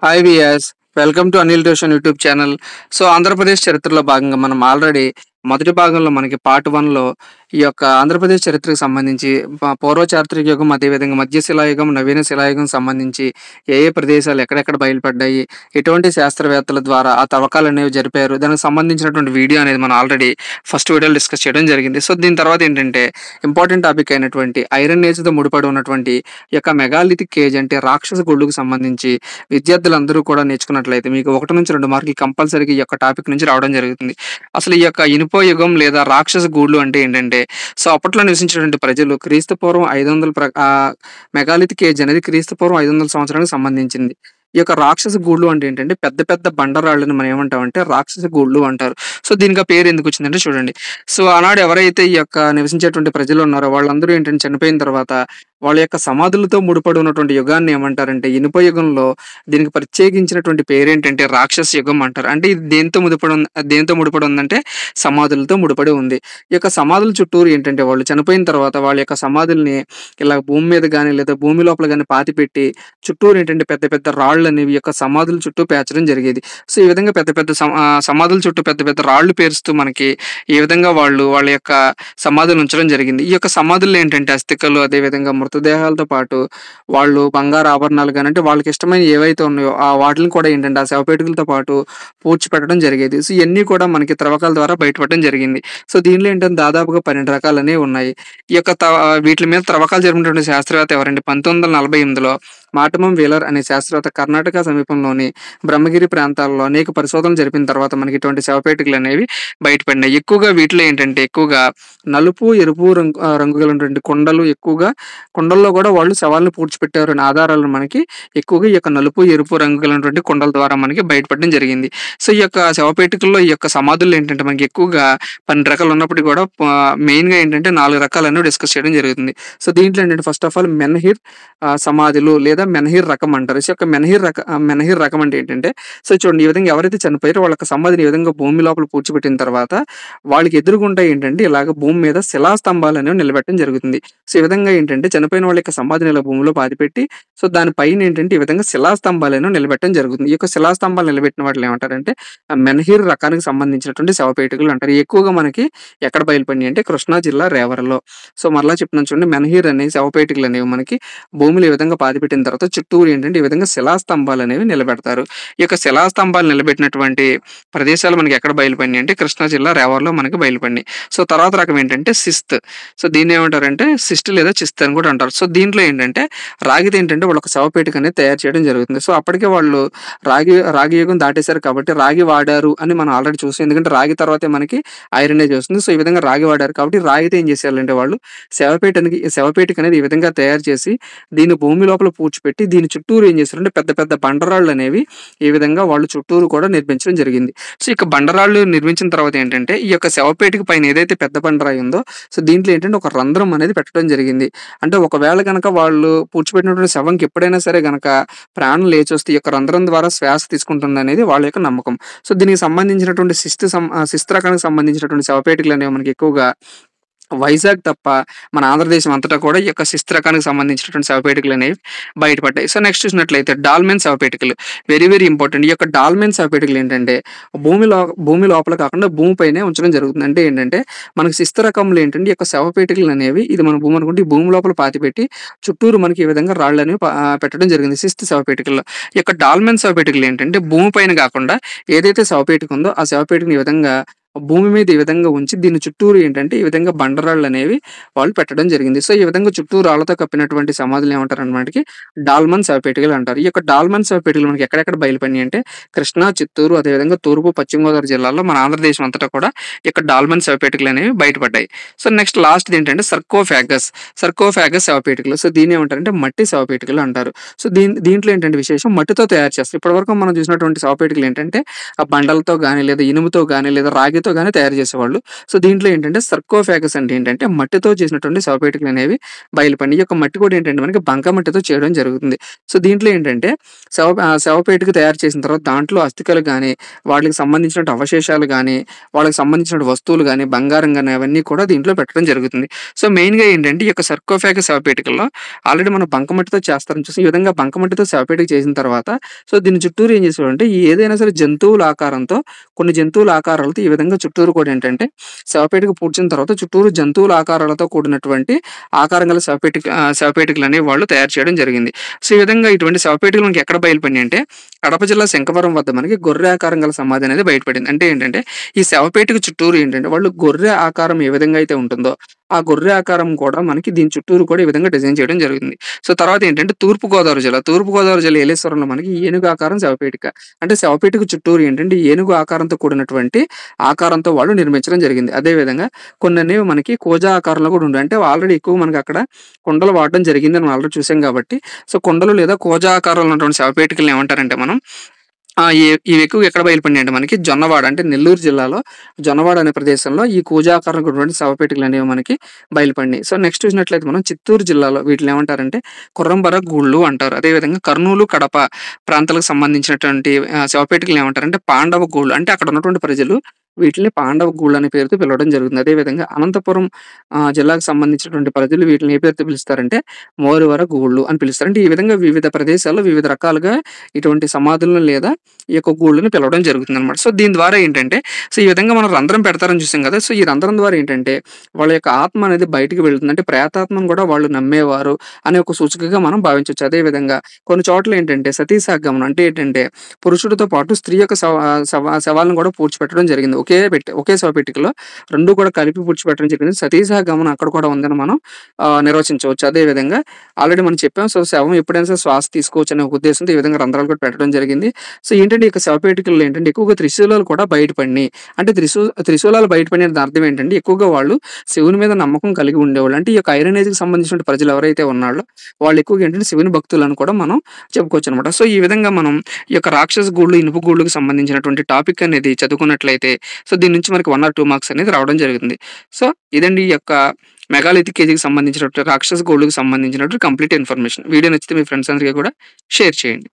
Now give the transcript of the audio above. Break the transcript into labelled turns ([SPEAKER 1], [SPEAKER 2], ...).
[SPEAKER 1] Hi viewers, welcome to Anil Roshan YouTube channel. So Andhra Pradesh చరిత్రలో భాగంగా మనం ఆల్రెడీ మొదటి భాగంలో మనకి పార్ట్ 1లో ఈ యొక్క ఆంధ్రప్రదేశ్ చరిత్రకు సంబంధించి పూర్వ చారిత్రక యుగం, అదేవిధంగా మధ్య శిలాయుగం, నవీన శిలాయుగం సంబంధించి ఏ ఏ ప్రదేశాలు ఎక్కడెక్కడ బయలుపడ్డాయి, ఎటువంటి శాస్త్రవేత్తల ద్వారా ఆ తవ్వకాలు అనేవి జరిపారు, దానికి సంబంధించినటువంటి వీడియో అనేది మనం ఆల్రెడీ ఫస్ట్ వీడియోలో డిస్కస్ చేయడం జరిగింది. సో దీని తర్వాత ఏంటంటే ఇంపార్టెంట్ టాపిక్ అయినటువంటి ఐరన్ ఏజ్తో ముడిపడి ఉన్నటువంటి ఈ యొక్క మెగాలిథిక్ ఏజ్ అంటే రాక్షస గుళ్ళకు సంబంధించి విద్యార్థులందరూ కూడా నేర్చుకున్నట్లయితే మీకు 1-2 మార్కులు కంపల్సరీగా ఈ యొక్క టాపిక్ నుంచి రావడం జరుగుతుంది. అసలు ఈ యొక్క ఇనుప యుగం లేదా రాక్షస గూళ్ళు అంటే ఏంటంటే, సో అప్పట్లో నివసించినటువంటి ప్రజలు క్రీస్తు పూర్వం 500 మెగాలిథిక్ ఏజ్ అనేది క్రీస్తు పూర్వం 500 సంవత్సరానికి సంబంధించింది. ఈ యొక్క రాక్షస గూళ్ళు అంటే ఏంటంటే పెద్ద పెద్ద బండరాళ్ళని మనం ఏమంటామంటే రాక్షస గూళ్ళు అంటారు. సో దీనికి ఆ పేరు ఎందుకు వచ్చిందంటే చూడండి. సో ఆనాడు ఎవరైతే ఈ యొక్క నివసించేటువంటి ప్రజలు ఉన్నారో వాళ్ళందరూ ఏంటంటే చనిపోయిన తర్వాత వాళ్ళ యొక్క సమాధులతో ముడిపడి ఉన్నటువంటి యుగాన్ని ఏమంటారంటే ఇనుప యుగంలో దీనికి ప్రత్యేకించినటువంటి పేరేంటంటే రాక్షస యుగం అంటారు. అంటే ఇది దేంతో ముడిపడి ఉందంటే సమాధులతో ముడిపడి ఉంది. ఈ యొక్క సమాధుల చుట్టూరు ఏంటంటే వాళ్ళు చనిపోయిన తర్వాత వాళ్ళ యొక్క సమాధుల్ని ఇలా భూమి మీద కానీ లేదా భూమి లోపల కానీ పాతిపెట్టి చుట్టూరు ఏంటంటే పెద్ద పెద్ద రాళ్ళు అనేవి ఈ యొక్క సమాధుల చుట్టూ పేర్చడం జరిగేది. సో ఈ విధంగా పెద్ద పెద్ద సమాధుల చుట్టూ పెద్ద పెద్ద రాళ్ళు పేరుస్తూ మనకి ఈ విధంగా వాళ్ళ యొక్క సమాధులు ఉంచడం జరిగింది. ఈ యొక్క సమాధుల్లో ఏంటంటే అస్థికలు, అదేవిధంగా మృతదేహాలతో పాటు వాళ్ళు బంగారు ఆభరణాలు కానీ అంటే వాళ్ళకి ఇష్టమైన ఏవైతే ఉన్నాయో ఆ వాటిని కూడా ఏంటంటే ఆ శవపేటికలతో పాటు పూడ్చిపెట్టడం జరిగేది. సో ఇవన్నీ కూడా మనకి త్రవ్వకాల ద్వారా బయటపడడం జరిగింది. సో దీనిలో ఏంటంటే దాదాపుగా 12 రకాలనే ఉన్నాయి. ఈ యొక్క వీటి మీద త్రవ్వకాలు జరిపినటువంటి శాస్త్రవేత్త ఎవరంటే 1948లో మాటమం వీలర్ అనే శాస్త్రవేత్త కర్ణాటక సమీపంలోని బ్రహ్మగిరి ప్రాంతాల్లో అనేక పరిశోధనలు జరిపిన తర్వాత మనకి ఇటువంటి శవపేటికలు అనేవి బయటపడినాయి. ఎక్కువగా వీటిలో ఏంటంటే ఎక్కువగా నలుపు, ఎరుపు రంగు గలటువంటి కొండలు, ఎక్కువగా కొండల్లో కూడా వాళ్ళు శవాలను పూడ్చిపెట్టారు అనే ఆధారాలను మనకి ఎక్కువగా ఈ యొక్క నలుపు, ఎరుపు రంగు గలటువంటి కొండల ద్వారా మనకి బయటపడడం జరిగింది. సో ఈ యొక్క శవపేటికల్లో ఈ యొక్క సమాధుల్లో ఏంటంటే మనకి ఎక్కువగా 12 రకాలు ఉన్నప్పటికీ కూడా మెయిన్గా ఏంటంటే 4 రకాలను డిస్కస్ చేయడం జరుగుతుంది. సో దీంట్లో ఏంటంటే ఫస్ట్ ఆఫ్ ఆల్ మెన్హిర్ సమాధులు లేదా మెన్హిర్ రకం అంటారు. సో యొక్క మెన్హిర్ రకం అంటే ఏంటంటే, సో చూడండి ఈ విధంగా ఎవరైతే చనిపోయారో వాళ్ళ సమాధిని ఈ విధంగా భూమి లోపల పూడ్చిపెట్టిన తర్వాత వాళ్ళకి ఎదురుగుండా ఏంటంటే ఇలాగ భూమి మీద శిలాస్తంభాలు అనేవి నిలబెట్టడం జరుగుతుంది. సో ఈ విధంగా ఏంటంటే చనిపోయిన వాళ్ళ యొక్క సమాధిని ఇలా భూమిలో పాతిపెట్టి సో దానిపైన ఏంటంటే ఈ విధంగా శిలాస్తంభాలను నిలబెట్టడం జరుగుతుంది. ఈ యొక్క శిలాస్తంభాలు నిలబెట్టిన వాటిని ఏమంటారంటే మెన్హిర్ రకానికి సంబంధించినటువంటి శవపేటికలు అంటారు. ఎక్కువగా మనకి ఎక్కడ బయలుపడినాయి అంటే కృష్ణా జిల్లా రేవరలో. సో మరలా చెప్తున్నాను చూడండి, మెన్హిర్ అనే శవపేటికలు అనేవి మనకి భూమిలో ఈ విధంగా పాతిపెట్టిన తర్వాత చుట్టూరు ఏంటంటే ఈ విధంగా శిలాస్తంభాలు అనేవి నిలబెడతారు. ఈ యొక్క శిలాస్తంభాలు నిలబెట్టినటువంటి ప్రదేశాలు మనకి ఎక్కడ బయలుపడినాయి అంటే కృష్ణా జిల్లా రేవర్లో మనకి బయలుపడినాయి. సో తర్వాత రకం ఏంటంటే సిస్త్. సో దీన్ని ఏమంటారంటే సిస్ట్ లేదా చిస్త్ అని కూడా అంటారు. సో దీంట్లో ఏంటంటే రాగిది ఏంటంటే వాళ్ళ శవపేటిక అనేది తయారు చేయడం జరుగుతుంది. సో అప్పటికే వాళ్ళు రాగి యుగం దాటేశారు కాబట్టి రాగి వాడారు అని మనం ఆల్రెడీ చూసాం. ఎందుకంటే రాగి తర్వాతే మనకి ఐరన్ ఏజ్ వస్తుంది. సో ఈ విధంగా రాగి వాడారు కాబట్టి రాగితో ఏం చేసేయాలంటే వాళ్ళు శవపేటిక అనేది ఈ విధంగా తయారు చేసి దీన్ని భూమి లోపల పూడ్చిపెట్టి దీని చుట్టూరు ఏం చేశారంటే పెద్ద పెద్ద బండరాళ్ళు అనేవి ఈ విధంగా వాళ్ళు చుట్టూరు కూడా నిర్మించడం జరిగింది. సో ఇక బండరాళ్ళు నిర్మించిన తర్వాత ఏంటంటే ఈ యొక్క శవపేటిక పైన ఏదైతే పెద్ద బండరాయి ఉందో సో దీంట్లో ఏంటంటే ఒక రంధ్రం అనేది పెట్టడం జరిగింది. అంటే ఒకవేళ కనుక వాళ్ళు పూడ్చిపెట్టినటువంటి శవంకి ఎప్పుడైనా సరే గనక ప్రాణం లేచి వస్తే ఈ యొక్క రంధ్రం ద్వారా శ్వాస తీసుకుంటుంది అనేది వాళ్ళ యొక్క నమ్మకం. సో దీనికి సంబంధించినటువంటి శిస్తు రకానికి సంబంధించినటువంటి శవపేటికలు అనేవి మనకి ఎక్కువగా వైజాగ్ తప్ప మన ఆంధ్రదేశం అంతటా కూడా ఈ యొక్క శిస్తు రకానికి సంబంధించినటువంటి శవపేటికలు అనేవి బయటపడ్డాయి. సో నెక్స్ట్ చూసినట్లయితే డాల్మెన్ శవపేటికలు వెరీ వెరీ ఇంపార్టెంట్. ఈ యొక్క డాల్మెన్ శవపేటికలు ఏంటంటే భూమి లోపల కాకుండా భూమిపైనే ఉంచడం జరుగుతుంది. అంటే ఏంటంటే మనకి శిస్తు రకంలో ఏంటంటే ఈ యొక్క శవపేటికలు అనేవి ఇది మన భూమి అనుకుంటే ఈ భూమి లోపల పాతిపెట్టి చుట్టూరు మనకి ఈ విధంగా రాళ్ళు అనేవి పెట్టడం జరిగింది శిస్తు శవపేటికల్లో. ఈ యొక్క డాల్మెన్ శవపేటికలు ఏంటంటే భూమిపైన కాకుండా ఏదైతే శవపేటిక ఉందో ఆ శవపేటికని ఈ విధంగా భూమి మీద ఈ విధంగా ఉంచి దీని చుట్టూరు ఏంటంటే ఈ విధంగా బండరాళ్ళు అనేవి వాళ్ళు పెట్టడం జరిగింది. సో ఈ విధంగా చుట్టూ రాళ్లతో కప్పినటువంటి సమాధులు ఏమంటారు అనమాటకి డాల్మన్ శవపేటికలు అంటారు. ఈ యొక్క డాల్మన్ శవపేటికలు మనకి ఎక్కడెక్కడ బయలుపడినాయి అంటే కృష్ణా, చిత్తూరు, అదేవిధంగా తూర్పు పశ్చిమ గోదావరి జిల్లాలో మన ఆంధ్రదేశం అంతటా కూడా ఈ యొక్క డాల్మన్ శవపేటికలు అనేవి బయటపడ్డాయి. సో నెక్స్ట్ లాస్ట్ ఏంటంటే సర్కోఫాగస్ శవపేటికలు. సో దీన్ని ఏమంటారంటే మట్టి శవపేటికలు అంటారు. సో దీంట్లో ఏంటంటే విశేషం మట్టితో తయారు చేస్తారు. ఇప్పటివరకు మనం చూసినటువంటి శవపేటికలు ఏంటంటే ఆ బండలతో కానీ లేదా ఇనుముతో కానీ లేదా రాగితో చేయితో గాని తయారు చేసేవాళ్ళు. సో, దీంట్లో ఏంటంటే సర్కోఫాగస్ అంటే ఏంటంటే మట్టితో చేసినటువంటి శవపేటికలనేవి బయలుపడినాయి. ఈ యొక్క మట్టి కూడా ఏంటంటే మనకి బంకమట్టితో చేయడం జరుగుతుంది. సో, దీంట్లో ఏంటంటే శవపేటిక తయారు చేసిన తర్వాత దాంట్లో అస్థికలు గాని, వాటికి సంబంధించినటువంటి అవశేషాలు గాని, వాళ్ళకి సంబంధించిన వస్తువులు గాని, బంగారం గాని అవన్నీ కూడా దీంట్లో పెట్టడం జరుగుతుంది. సో, మెయిన్‌గా ఏంటంటే ఈ యొక్క సర్కోఫాగస్ శవపేటికల్లో ఆల్రెడీ మనం బంకమట్టితో చేస్తారని చూసి ఈ విధంగా బంకమట్టితో శవపేటిక చేసిన తర్వాత సో, దీని చుట్టూరు ఏం చేసేవాడంటే ఏదైనా సరే జంతువుల ఆకారంతో కొన్ని జంతువుల ఆకారాలతో ఈ విధంగా చుట్టూరు కూడా ఏంటంటే శవపేటిక పూడ్చిన తర్వాత చుట్టూరు జంతువుల ఆకారాలతో కూడినటువంటి ఆకారం గల శవపేటికలనేవి వాళ్ళు తయారు చేయడం జరిగింది. సో, ఈ విధంగా ఇటువంటి శవపేటికలు మనకి ఎక్కడ బయలుపడినాయి అంటే కడప జిల్లా శంఖవరం వద్ద మనకి గొర్రె ఆకారం గల సమాధి అనేది బయటపడింది. అంటే ఏంటంటే ఈ శవపేటిక చుట్టూరు ఏంటంటే వాళ్ళు గొర్రె ఆకారం ఏ విధంగా అయితే ఉంటుందో ఆ గొర్రె ఆకారం కూడా మనకి దీని చుట్టూరు కూడా ఈ విధంగా డిజైన్ చేయడం జరిగింది. సో, తర్వాత ఏంటంటే తూర్పుగోదావరి జిల్లా ఏలేశ్వరంలో మనకి ఏనుగు ఆకారం శవపేటిక. అంటే శవపేటిక చుట్టూరు ఏంటంటే ఏనుగు ఆకారంతో కూడినటువంటి ఆకారంతో వాళ్ళు నిర్మించడం జరిగింది. అదే విధంగా కొన్ననేవి మనకి కూజా ఆకారంలో కూడా ఉండాయి. అంటే ఆల్రెడీ ఎక్కువ మనకి అక్కడ కుండలు వాడడం జరిగిందని మనం ఆల్రెడీ చూసాం కాబట్టి సో, కుండలు లేదా కూజా ఆకారంలో ఉన్నటువంటి శవపేటికలను ఏమంటారంటే మనం ఇవి ఎక్కువగా ఎక్కడ బయలుపడినాయంటే మనకి జొన్నవాడ అంటే నెల్లూరు జిల్లాలో జొన్నవాడ అనే ప్రదేశంలో ఈ కూజాకారంగా ఉన్నటువంటి శవపేటికలు అనేవి మనకి బయలుపడినాయి. సో, నెక్స్ట్ చూసినట్లయితే మనం చిత్తూరు జిల్లాలో వీటిని ఏమంటారంటే కుర్రంబర గూళ్ళు అంటారు. అదేవిధంగా కర్నూలు, కడప ప్రాంతాలకు సంబంధించినటువంటి శవపేటికలను ఏమంటారంటే పాండవ గూళ్ళు. అంటే అక్కడ ఉన్నటువంటి ప్రజలు వీటిని పాండవ గూళ్ళు అనే పేరుతో పిలవడం జరుగుతుంది. అదేవిధంగా అనంతపురం జిల్లాకు సంబంధించినటువంటి ప్రజలు వీటిని ఏ పేరుతో పిలుస్తారంటే మోరువర గూళ్ళు అని పిలుస్తారు. అంటే ఈ విధంగా వివిధ ప్రదేశాల్లో వివిధ రకాలుగా ఇటువంటి సమాధులను లేదా ఈ యొక్క గూళ్ళని పిలవడం జరుగుతుందనమాట. సో, దీని ద్వారా ఏంటంటే సో, ఈ విధంగా మనం రంధ్రం పెడతారని చూసాం కదా! సో, ఈ రంధ్రం ద్వారా ఏంటంటే వాళ్ళ యొక్క ఆత్మ అనేది బయటికి వెళ్తుంది. అంటే ప్రేతాత్మను కూడా వాళ్ళు నమ్మేవారు అనే ఒక సూచికగా మనం భావించొచ్చు. అదేవిధంగా కొన్ని చోట్ల ఏంటంటే సతీసాగమనం అంటే ఏంటంటే పురుషుడితో పాటు స్త్రీ యొక్క శవాలను కూడా పూడ్చిపెట్టడం జరిగింది. ఒకే శవపేటికలో 2 కూడా కలిపి పూడ్చిపెట్టడం జరిగింది. సతీసాగమనం అక్కడ కూడా ఉందని మనం నిర్వచించవచ్చు. అదేవిధంగా ఆల్రెడీ మనం చెప్పాం. సో, శవం ఎప్పుడైనా సరే శ్వాస తీసుకోవచ్చు అనే ఒక ఉద్దేశంతో ఈ విధంగా రంధ్రాలు కూడా పెట్టడం జరిగింది. సో, ఏంటంటే ఇక శవపేటికల్లో ఏంటంటే ఎక్కువగా త్రిశూలాలు కూడా బయటపడినాయి. అంటే త్రిశూలాలు బయటపడిన అర్థం ఏంటంటే ఎక్కువగా వాళ్ళు శివుని మీద నమ్మకం కలిగి ఉండేవాళ్ళు. అంటే ఈ యొక్క ఐరన్ ఏజ్‌కి సంబంధించిన ప్రజలు ఎవరైతే ఉన్నారో వాళ్ళు ఎక్కువగా ఏంటంటే శివుని భక్తులని కూడా మనం చెప్పుకోవచ్చనమాట. సో, ఈ విధంగా మనం ఈ యొక్క రాక్షస గూళ్ళు, ఇనుప గూళ్ళకి సంబంధించినటువంటి టాపిక్ అనేది చదువుకున్నట్లయితే సో, దీని నుంచి మనకి 1 ఆర్ 2 మార్క్స్ అనేది రావడం జరుగుతుంది. సో, ఇదండి ఈ యొక్క మెగాలిథిక్ ఏజ్‌కి సంబంధించినటువంటి రాక్షస గూళ్ళకి సంబంధించినటువంటి కంప్లీట్ ఇన్ఫర్మేషన్. వీడియో నచ్చితే మీ ఫ్రెండ్స్ అందరికీ కూడా షేర్ చేయండి.